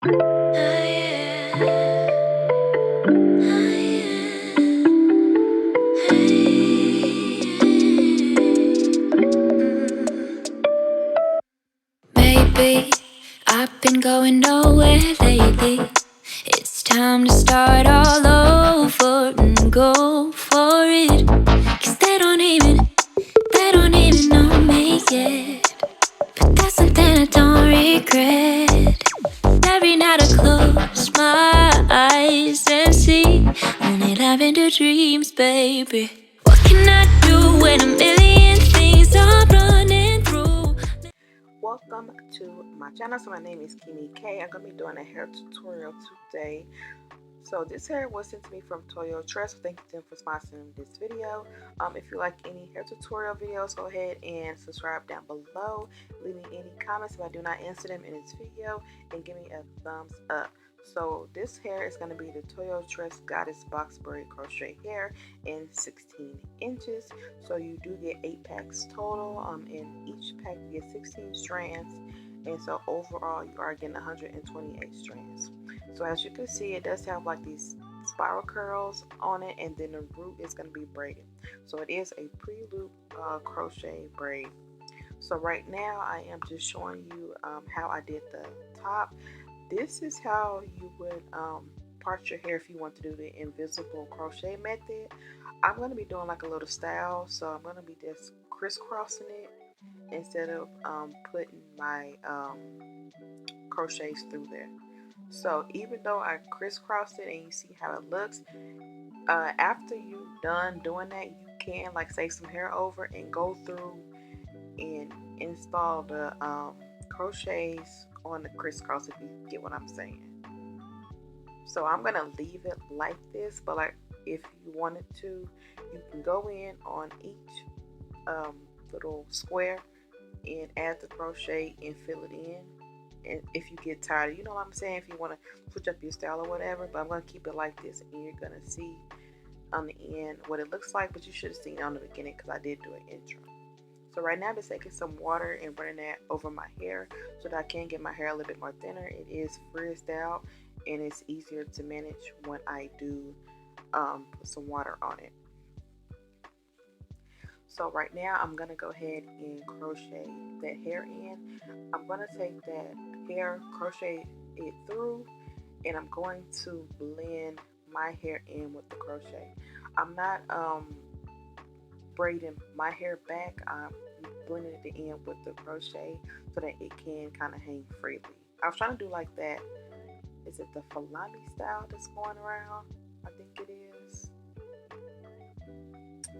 Maybe I've been going nowhere lately. It's time to start all over and go for it. 'Cause they don't even know me yet. But that's something I don't regret. Every night I close my eyes and see only lavender dreams, baby. What can I do when a million things are running through? Welcome to my channel. So my name is Keymee K. I'm going to be doing a hair tutorial today. So this hair was sent to me from Toyotress. So thank you to them for sponsoring this video. If you like any hair tutorial videos, go ahead and subscribe down below. Leave me any comments if I do not answer them in this video, and give me a thumbs up. So this hair is going to be the Toyotress Goddess Box Braid Crochet hair in 16 inches. So you do get 8 packs total. In each pack you get 16 strands, and so overall you are getting 128 strands. So as you can see, it does have like these spiral curls on it, and then the root is going to be braided. So it is a pre-loop crochet braid. So right now I am just showing you how I did the top. This is how you would part your hair if you want to do the invisible crochet method. I'm going to be doing like a little style, so I'm going to be just crisscrossing it instead of putting my crochets through there. So even though I crisscrossed it and you see how it looks, after you're done doing that, you can like save some hair over and go through and install the crochets on the crisscross, if you get what I'm saying. So I'm gonna leave it like this, but like if you wanted to, you can go in on each little square and add the crochet and fill it in. And if you get tired, you know what I'm saying, if you want to switch up your style or whatever, but I'm going to keep it like this, and you're going to see on the end what it looks like, but you should have seen it on the beginning because I did do an intro. So right now I'm just taking some water and running that over my hair so that I can get my hair a little bit more thinner. It is frizzed out and it's easier to manage when I do put some water on it. So right now I'm going to go ahead and crochet that hair in. I'm going to take that hair, crochet it through, and I'm going to blend my hair in with the crochet. I'm not braiding my hair back. I'm blending it in with the crochet so that it can kind of hang freely. I was trying to do like that. Is it the Falami style that's going around? I think it is.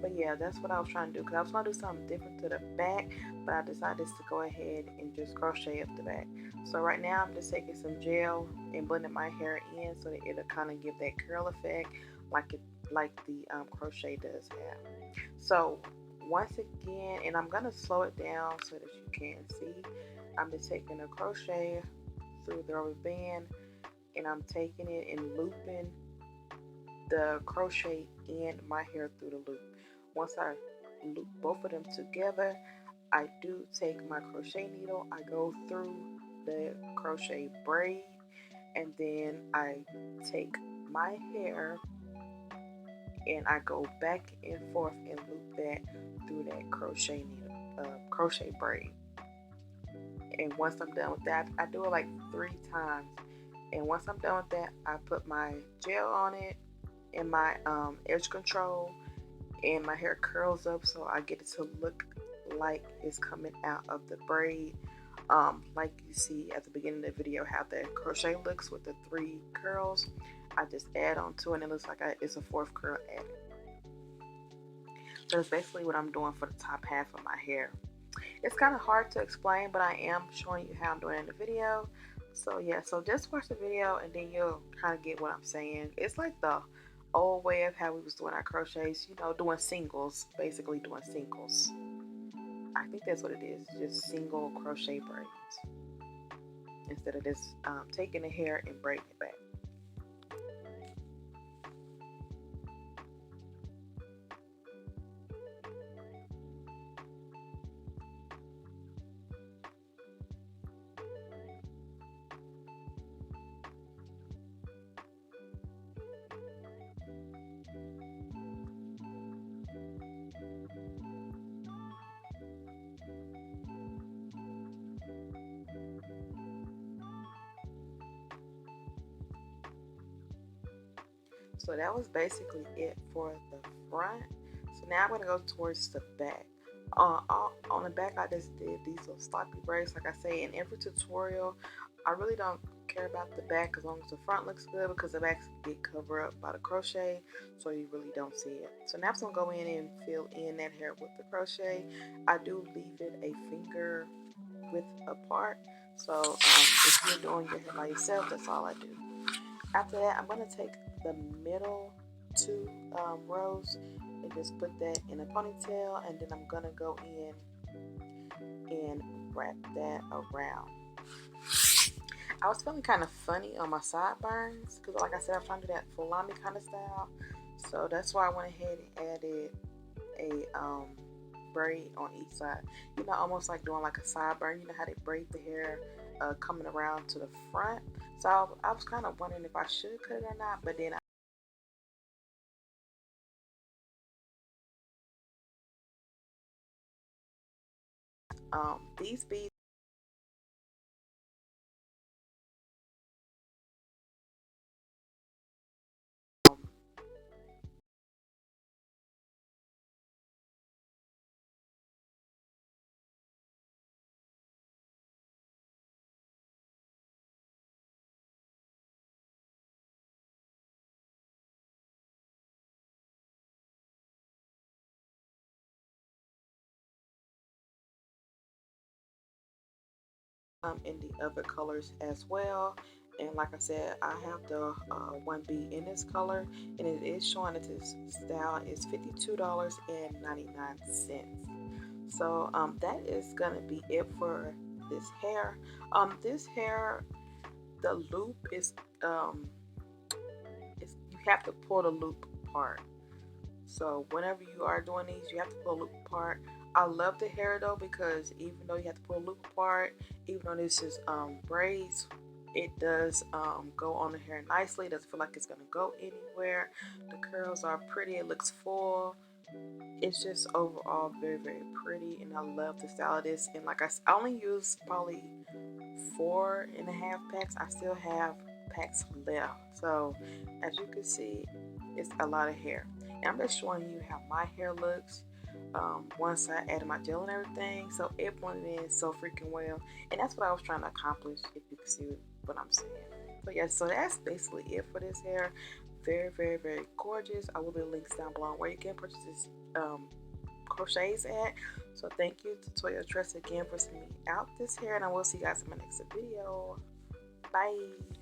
But yeah, that's what I was trying to do, because I was going to do something different to the back, but I decided to go ahead and just crochet up the back. So right now I'm just taking some gel and blending my hair in so that it'll kind of give that curl effect like the crochet does have. So once again, and I'm going to slow it down so that you can see, I'm just taking a crochet through the rubber band, and I'm taking it and looping the crochet and my hair through the loop. Once I loop both of them together, I do take my crochet needle, I go through the crochet braid, and then I take my hair and I go back and forth and loop that through that crochet needle, crochet braid. And once I'm done with that, I do it like 3 times. And once I'm done with that, I put my gel on it and my edge control, and my hair curls up so I get it to look like it's coming out of the braid, like you see at the beginning of the video how the crochet looks with the 3 curls. I just add on to it and it looks like it's a 4th curl added. So that's basically what I'm doing for the top half of my hair. It's kind of hard to explain, but I am showing you how I'm doing it in the video. So yeah, so just watch the video and then you'll kind of get what I'm saying. It's like the old way of how we was doing our crochets, you know, doing singles, basically doing singles. I think that's what it is, just single crochet braids instead of just taking the hair and braiding it back. So that was basically it for the front. So now I'm going to go towards the back. On the back, I just did these little sloppy braids, like I say. In every tutorial, I really don't care about the back as long as the front looks good, because the back get covered up by the crochet, so you really don't see it. So now I'm going to go in and fill in that hair with the crochet. I do leave it a finger width apart. So if you're doing your hair by yourself, that's all I do. After that, I'm going to take the middle two rows and just put that in a ponytail, and then I'm going to go in and wrap that around. I was feeling kind of funny on my sideburns because, like I said, I'm trying to do that salami kind of style. So that's why I went ahead and added a braid on each side. You know, almost like doing like a sideburn. You know how they braid the hair coming around to the front. So I was kind of wondering if I should cut it or not, but then these beads in the other colors as well. And like I said, I have the one bead in this color, and it is showing that this style is $52.99. So that is gonna be it for this hair. This hair, the loop is you have to pull the loop apart. So whenever you are doing these, you have to pull a loop apart. I love the hair though, because even though you have to pull a loop apart, even though this is braids, it does go on the hair nicely. It doesn't feel like it's gonna go anywhere. The curls are pretty. It looks full. It's just overall very, very pretty, and I love the style of this. And like I only use probably 4.5 packs. I still have packs left. So as you can see, it's a lot of hair. And I'm just showing you how my hair looks once I added my gel and everything. So it blended in so freaking well. And that's what I was trying to accomplish, if you can see what I'm saying. So yeah, so that's basically it for this hair. Very, very, very gorgeous. I will leave links down below where you can purchase this crochets at. So thank you to Toyotress again for sending me out this hair, and I will see you guys in my next video. Bye.